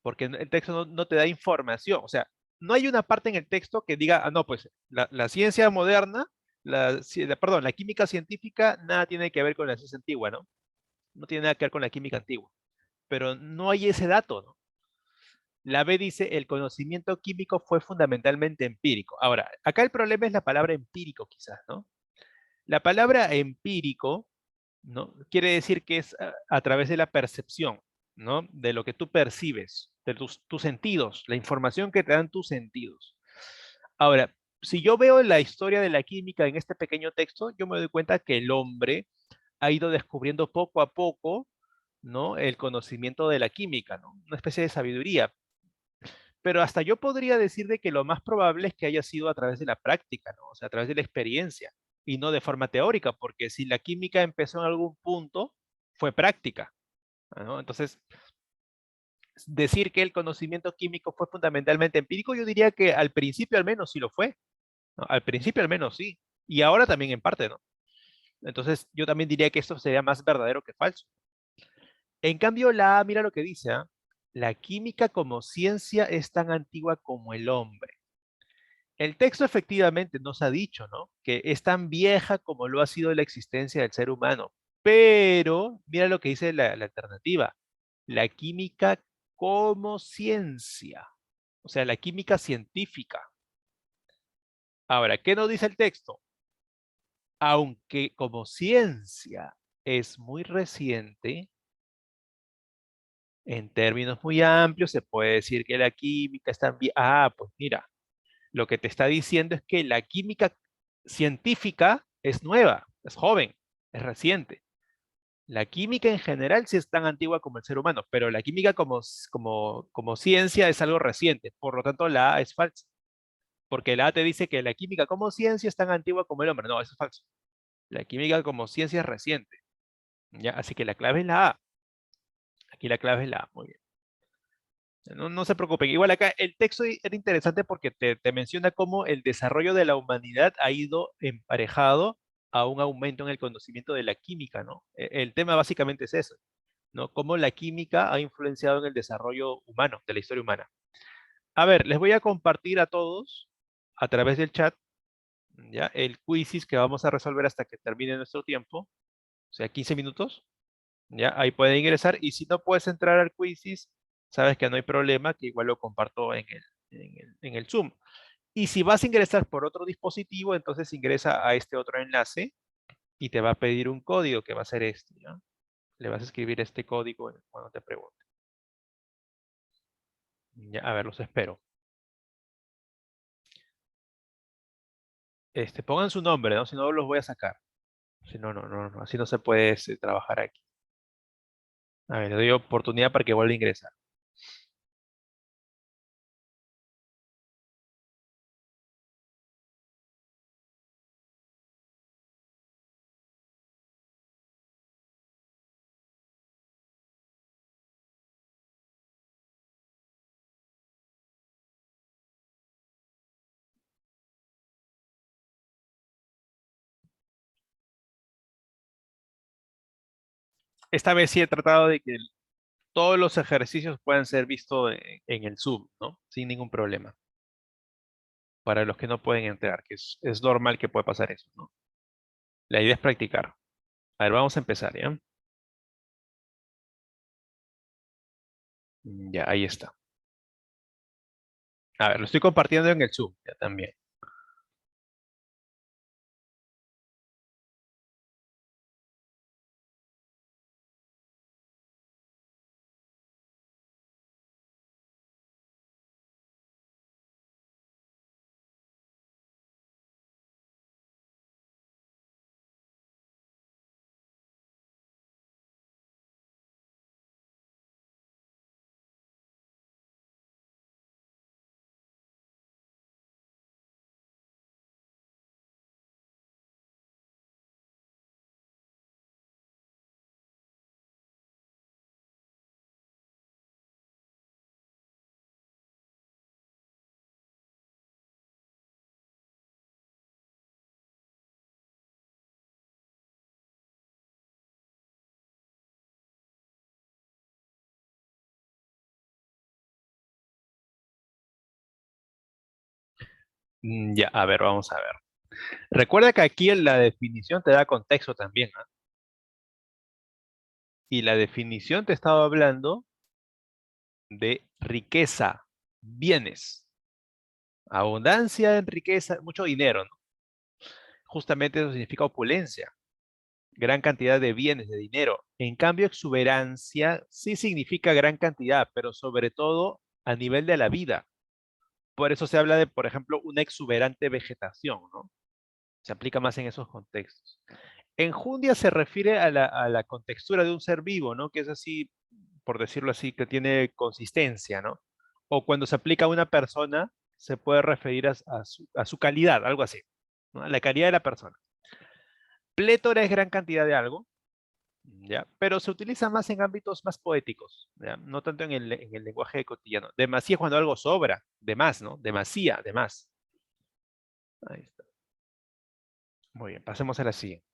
porque el texto no te da información. O sea, no hay una parte en el texto que diga, ah, no, pues la ciencia moderna, perdón, la química científica, nada tiene que ver con la ciencia antigua, ¿no? No tiene nada que ver con la química antigua. Pero no hay ese dato, ¿no? La B dice, el conocimiento químico fue fundamentalmente empírico. Ahora, acá el problema es la palabra empírico, quizás, ¿no? La palabra empírico, ¿no?, quiere decir que es a través de la percepción, ¿no? De lo que tú percibes, de tus sentidos, la información que te dan tus sentidos. Ahora, si yo veo la historia de la química en este pequeño texto, yo me doy cuenta que el hombre ha ido descubriendo poco a poco, ¿no?, el conocimiento de la química, ¿no? Una especie de sabiduría. Pero hasta yo podría decir de que lo más probable es que haya sido a través de la práctica, ¿no? O sea, a través de la experiencia y no de forma teórica, porque si la química empezó en algún punto, fue práctica, ¿no? Entonces, decir que el conocimiento químico fue fundamentalmente empírico, yo diría que al principio al menos sí lo fue, ¿no? Al principio al menos sí, y ahora también en parte, ¿no? Entonces, yo también diría que esto sería más verdadero que falso. En cambio, la A, mira lo que dice, ¿ah? La química como ciencia es tan antigua como el hombre. El texto efectivamente nos ha dicho, ¿no?, que es tan vieja como lo ha sido la existencia del ser humano. Pero, mira lo que dice la alternativa. La química como ciencia. O sea, la química científica. Ahora, ¿qué nos dice el texto? Aunque como ciencia es muy reciente, en términos muy amplios se puede decir que la química es tan vieja. Ah, pues mira, lo que te está diciendo es que la química científica es nueva, es joven, es reciente. La química en general sí es tan antigua como el ser humano, pero la química como ciencia es algo reciente. Por lo tanto, la A es falsa. Porque la A te dice que la química como ciencia es tan antigua como el hombre. No, eso es falso. La química como ciencia es reciente. ¿Ya? Así que la clave es la A. Aquí la clave es la A. Muy bien. No se preocupen. Igual acá el texto era interesante porque te menciona cómo el desarrollo de la humanidad ha ido emparejado a un aumento en el conocimiento de la química, ¿no? El tema básicamente es eso, ¿no? Cómo la química ha influenciado en el desarrollo humano, de la historia humana. A ver, les voy a compartir a todos a través del chat, ¿ya? El quizzes que vamos a resolver hasta que termine nuestro tiempo, o sea, 15 minutos, ¿ya? Ahí pueden ingresar y si no puedes entrar al quizzes, sabes que no hay problema, que igual lo comparto en el Zoom. Y si vas a ingresar por otro dispositivo, entonces ingresa a este otro enlace y te va a pedir un código que va a ser este, ¿ya? Le vas a escribir este código cuando te pregunte. Ya, a ver, los espero. Pongan su nombre, ¿no? Si no, los voy a sacar. Si no, no, así no se puede trabajar aquí. A ver, le doy oportunidad para que vuelva a ingresar. Esta vez sí he tratado de que todos los ejercicios puedan ser vistos en el Zoom, ¿no? Sin ningún problema. Para los que no pueden entrar, que es normal que pueda pasar eso, ¿no? La idea es practicar. A ver, vamos a empezar, ¿ya? Ya, ahí está. A ver, lo estoy compartiendo en el Zoom, ya también. Ya, a ver, vamos a ver. Recuerda que aquí en la definición te da contexto también, ¿ah? Y la definición te estaba hablando de riqueza, bienes, abundancia en riqueza, mucho dinero, ¿no? Justamente eso significa opulencia, gran cantidad de bienes, de dinero. En cambio, exuberancia sí significa gran cantidad, pero sobre todo a nivel de la vida. Por eso se habla de, por ejemplo, una exuberante vegetación, ¿no? Se aplica más en esos contextos. Enjundia se refiere a la contextura de un ser vivo, ¿no? Que es así, por decirlo así, que tiene consistencia, ¿no? O cuando se aplica a una persona, se puede referir a su calidad, algo así, ¿no? A la calidad de la persona. Plétora es gran cantidad de algo, ¿ya? Pero se utiliza más en ámbitos más poéticos, ¿ya? No tanto en el lenguaje cotidiano. Demasía es cuando algo sobra, de más, ¿no? Demasía, de más. Ahí está. Muy bien, pasemos a la siguiente.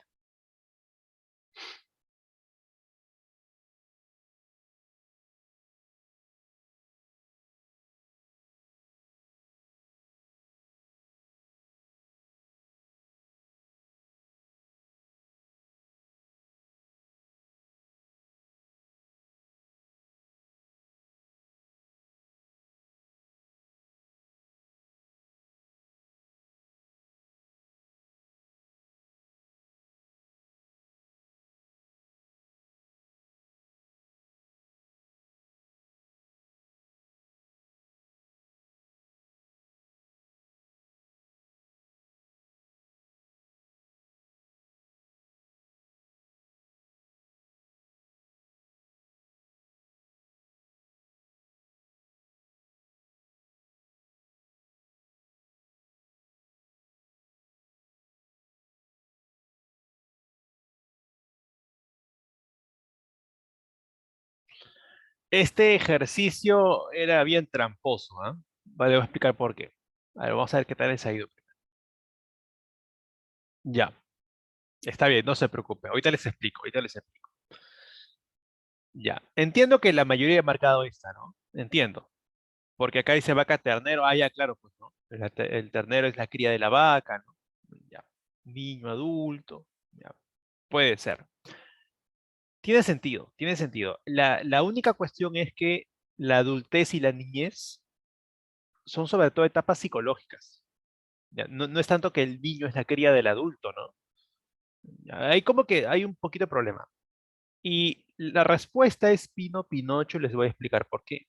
Este ejercicio era bien tramposo, ¿ah? Vale, voy a explicar por qué. A ver, vamos a ver qué tal les ha ido. Ya. Está bien, no se preocupe. Ahorita les explico, ahorita les explico. Ya. Entiendo que la mayoría ha marcado esta, ¿no? Entiendo. Porque acá dice vaca ternero. Ah, ya, claro, pues, ¿no? El ternero es la cría de la vaca, ¿no? Ya. Niño, adulto. Ya. Puede ser. Tiene sentido, tiene sentido. La única cuestión es que la adultez y la niñez son sobre todo etapas psicológicas. Ya, no, no es tanto que el niño es la cría del adulto, ¿no? Hay como que hay un poquito de problema. Y la respuesta es Pino Pinocho, y les voy a explicar por qué.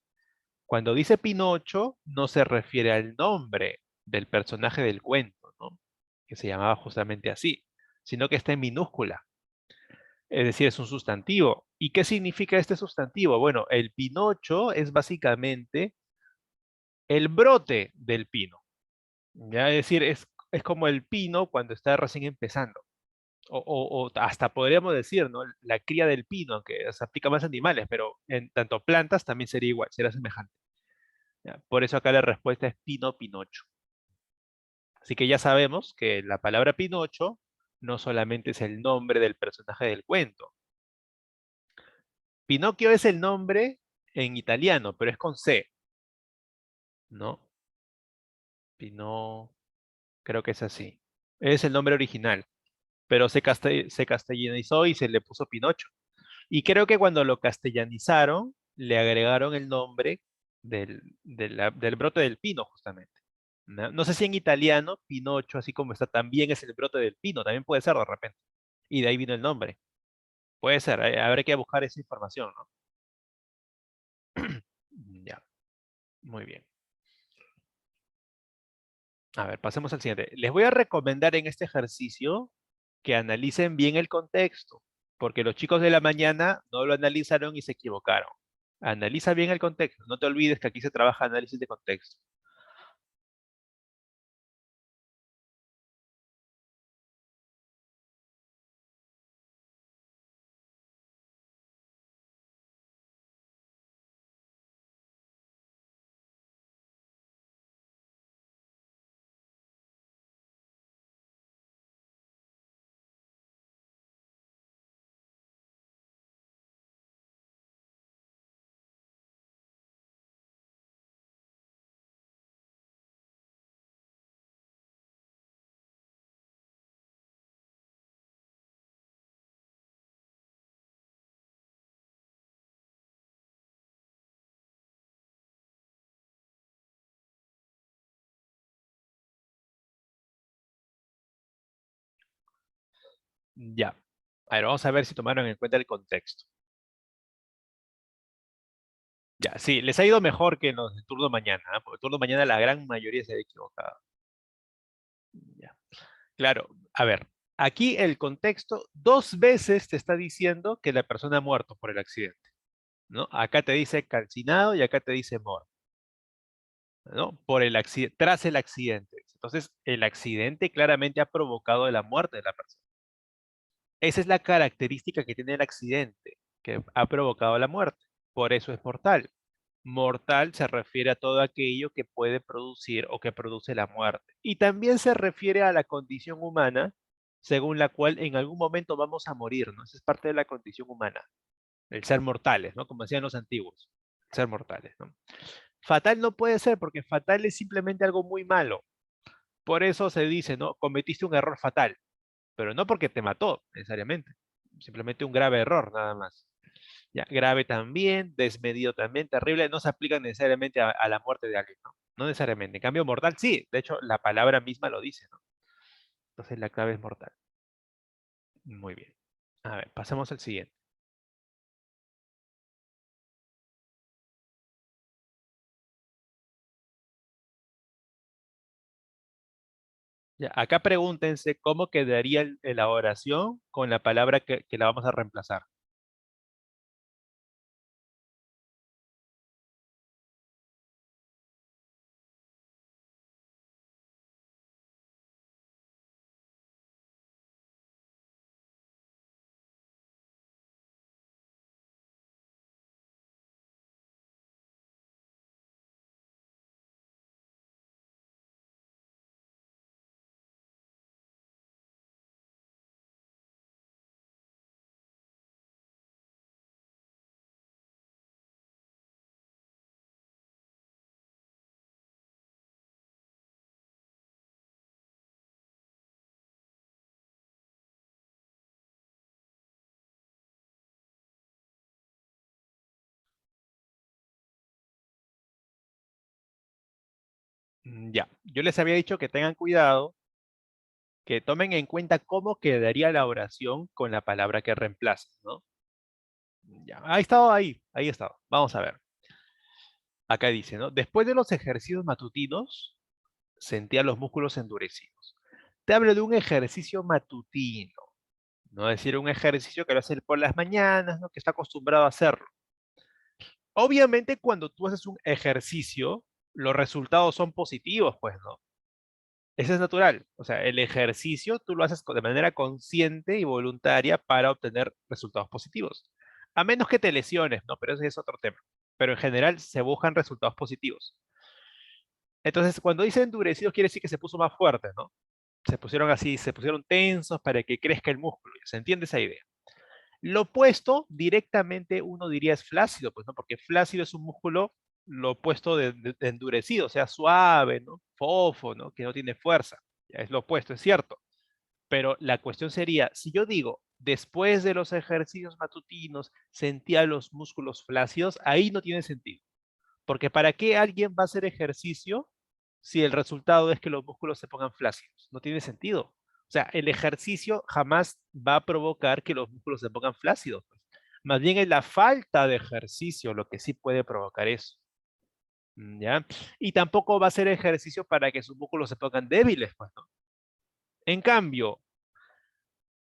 Cuando dice Pinocho, no se refiere al nombre del personaje del cuento, ¿no? Que se llamaba justamente así, sino que está en minúscula. Es decir, es un sustantivo. ¿Y qué significa este sustantivo? Bueno, el Pinocho es básicamente el brote del pino. ¿Ya? Es decir, es como el pino cuando está recién empezando. O hasta podríamos decir, ¿no? La cría del pino, aunque se aplica más a animales, pero en tanto plantas también sería igual, sería semejante. ¿Ya? Por eso acá la respuesta es Pino Pinocho. Así que ya sabemos que la palabra Pinocho no solamente es el nombre del personaje del cuento. Pinocchio es el nombre en italiano, pero es con C, ¿no? Pino, creo que es así. Es el nombre original, pero se castellanizó y se le puso Pinocho. Y creo que cuando lo castellanizaron, le agregaron el nombre del brote del pino, justamente. ¿No? No sé si en italiano, Pinocho, así como está, también es el brote del pino, también puede ser de repente. Y de ahí vino el nombre. Puede ser, habrá que buscar esa información, ¿no? Ya, muy bien. A ver, pasemos al siguiente. Les voy a recomendar en este ejercicio que analicen bien el contexto, porque los chicos de la mañana no lo analizaron y se equivocaron. Analiza bien el contexto. No te olvides que aquí se trabaja análisis de contexto. Ya. A ver, vamos a ver si tomaron en cuenta el contexto. Ya, sí, les ha ido mejor que en los de turno mañana, ¿ah? Porque turno mañana la gran mayoría se ha equivocado. Ya. Claro, a ver, aquí el contexto dos veces te está diciendo que la persona ha muerto por el accidente, ¿no? Acá te dice calcinado y acá te dice muerto, ¿no? Por el accidente, tras el accidente. Entonces, el accidente claramente ha provocado la muerte de la persona. Esa es la característica que tiene el accidente, que ha provocado la muerte. Por eso es mortal. Mortal se refiere a todo aquello que puede producir o que produce la muerte. Y también se refiere a la condición humana, según la cual en algún momento vamos a morir, ¿no? Esa es parte de la condición humana, el ser mortales, ¿no? Como decían los antiguos, ser mortales, ¿no? Fatal no puede ser porque fatal es simplemente algo muy malo. Por eso se dice, ¿no? Cometiste un error fatal, pero no porque te mató necesariamente, simplemente un grave error nada más. Ya, grave también, desmedido también, terrible, no se aplica necesariamente a la muerte de alguien, ¿no? No necesariamente. En cambio, mortal sí, de hecho, la palabra misma lo dice, ¿no? Entonces la clave es mortal. Muy bien. A ver, pasemos al siguiente. Ya, acá pregúntense cómo quedaría la oración con la palabra que la vamos a reemplazar. Ya, yo les había dicho que tengan cuidado, que tomen en cuenta cómo quedaría la oración con la palabra que reemplaza, ¿no? Ya, ahí estaba. Vamos a ver. Acá dice, ¿no? Después de los ejercicios matutinos, sentía los músculos endurecidos. Te hablo de un ejercicio matutino, no es decir, un ejercicio que lo hace por las mañanas, ¿no? Que está acostumbrado a hacerlo. Obviamente, cuando tú haces un ejercicio, los resultados son positivos, pues, ¿no? Eso es natural. O sea, el ejercicio tú lo haces de manera consciente y voluntaria para obtener resultados positivos. A menos que te lesiones, ¿no? Pero ese es otro tema. Pero en general se buscan resultados positivos. Entonces, cuando dice endurecidos, quiere decir que se puso más fuerte, ¿no? Se pusieron así, se pusieron tensos para que crezca el músculo. ¿Se entiende esa idea? Lo opuesto, directamente uno diría es flácido, pues, ¿no? Porque flácido es un músculo, lo opuesto de endurecido, o sea, suave, ¿no? Fofo, ¿no? Que no tiene fuerza. Ya es lo opuesto, es cierto. Pero la cuestión sería, si yo digo, después de los ejercicios matutinos sentía los músculos flácidos, ahí no tiene sentido. Porque ¿para qué alguien va a hacer ejercicio si el resultado es que los músculos se pongan flácidos? No tiene sentido. O sea, el ejercicio jamás va a provocar que los músculos se pongan flácidos, pues. Más bien es la falta de ejercicio lo que sí puede provocar eso. ¿Ya? Y tampoco va a ser ejercicio para que sus músculos se pongan débiles, pues, ¿no? En cambio,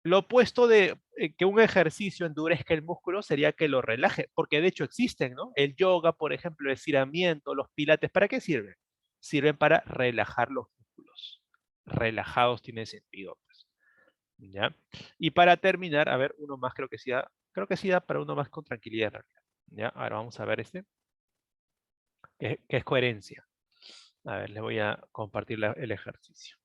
lo opuesto de que un ejercicio endurezca el músculo sería que lo relaje, porque de hecho existen, ¿no? El yoga, por ejemplo, el estiramiento, los pilates, ¿para qué sirven? Sirven para relajar los músculos. Relajados tiene sentido, pues, ¿ya? Y para terminar, a ver, uno más creo que sí da para uno más con tranquilidad en realidad, ¿ya? Ahora vamos a ver este, que es coherencia. A ver, les voy a compartir el ejercicio.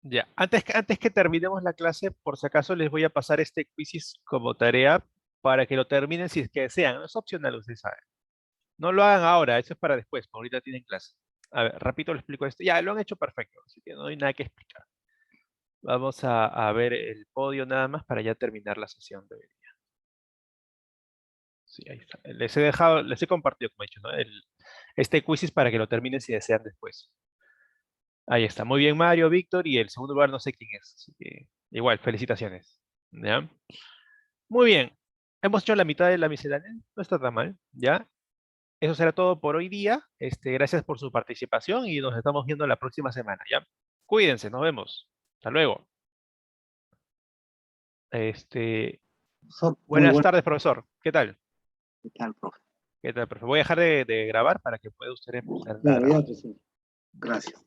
Ya, antes que terminemos la clase, por si acaso les voy a pasar este quizzes como tarea para que lo terminen si es que desean. No es opcional, ustedes saben. No lo hagan ahora, eso es para después, porque ahorita tienen clase. A ver, rapidito les explico esto. Ya, lo han hecho perfecto, así que no hay nada que explicar. Vamos a ver el podio nada más para ya terminar la sesión de hoy día. Sí, ahí está. Les he compartido, como he dicho, ¿no? Este quizzes para que lo terminen si desean después. Ahí está. Muy bien, Mario, Víctor, y el segundo lugar no sé quién es. Así que, igual, felicitaciones. ¿Ya? Muy bien. Hemos hecho la mitad de la miscelánea. No está tan mal, ¿ya? Eso será todo por hoy día. Gracias por su participación y nos estamos viendo la próxima semana, ¿ya? Cuídense, nos vemos. Hasta luego. Este, Muy buenas bueno, tardes, profesor. ¿Qué tal? ¿qué tal, profe? ¿Qué tal, profe? Voy a dejar de grabar para que pueda usted empezar a Claro, ya, grabar. pues, gracias.